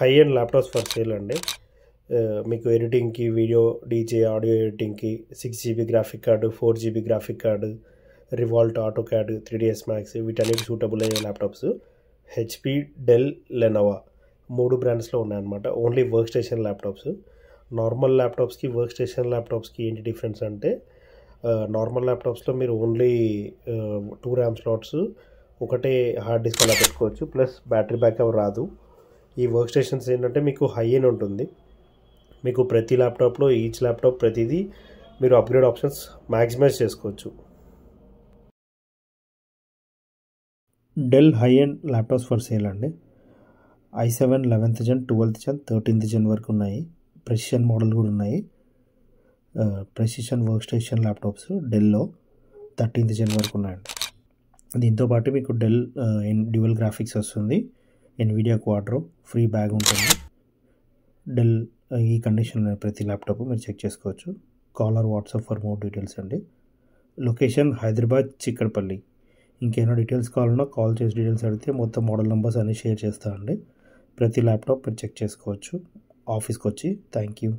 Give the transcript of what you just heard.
High and laptops for sale అండి. మీకు ఎడిటింగ్కి, వీడియో డీజే, ఆడియో ఎడిటింగ్కి 6 GB graphic card, 4 GB graphic card, Revit, AutoCAD, 3ds max వీటన్నిటి suitable అయ్యే laptops HP, Dell, Lenovo 3 బ్రాండ్స్లో ఉన్నాయన్నమాట. Only work station laptops. Normal ల్యాప్టాప్స్కి, work station ల్యాప్టాప్స్కి ఏంటి డిఫరెన్స్ అంటే, నార్మల్ ల్యాప్టాప్స్లో మీరు ఓన్లీ 2 RAM స్లాట్స్, ఒకటే హార్డ్ డిస్క్ అలా పెట్టుకోవచ్చు, ప్లస్ బ్యాటరీ బ్యాకప్ రాదు. ఈ వర్క్ స్టేషన్స్ ఏంటంటే మీకు హై ఎండ్ ఉంటుంది. మీకు ప్రతి ల్యాప్టాప్లో ఈచ్ ల్యాప్టాప్ ప్రతిదీ మీరు అప్గ్రేడ్ ఆప్షన్స్ మ్యాక్సిమైజ్ చేసుకోవచ్చు. Dell high end laptops for sale అండి. i7 11th Gen, 12th Gen, 13th Gen వరకు ఉన్నాయి. ప్రెసిషన్ మోడల్ కూడా ఉన్నాయి. ప్రెసిషన్ వర్క్ స్టేషన్ ల్యాప్టాప్స్ డెల్లో 13th Gen వరకు ఉన్నాయండి. దీంతోపాటు మీకు డెల్ డ్యూయల్ గ్రాఫిక్స్ వస్తుంది, ఎన్విడియా క్వాడ్రో, ఫ్రీ బ్యాగ్ ఉంటుంది. డెల్ ఈ కండిషన్లో ప్రతి ల్యాప్టాప్ మీరు చెక్ చేసుకోవచ్చు. Call or WhatsApp for more details అండి. లొకేషన్ హైదరాబాద్, చిక్కడపల్లి. ఇంకేమైనా డీటెయిల్స్ కావాలన్నా కాల్ చేసి డీటెయిల్స్ అడిగితే మొత్తం మోడల్ నెంబర్స్ అన్నీ షేర్ చేస్తా అండి. ప్రతి ల్యాప్టాప్ మీరు చెక్ చేసుకోవచ్చు ఆఫీస్కి వచ్చి. Thank you.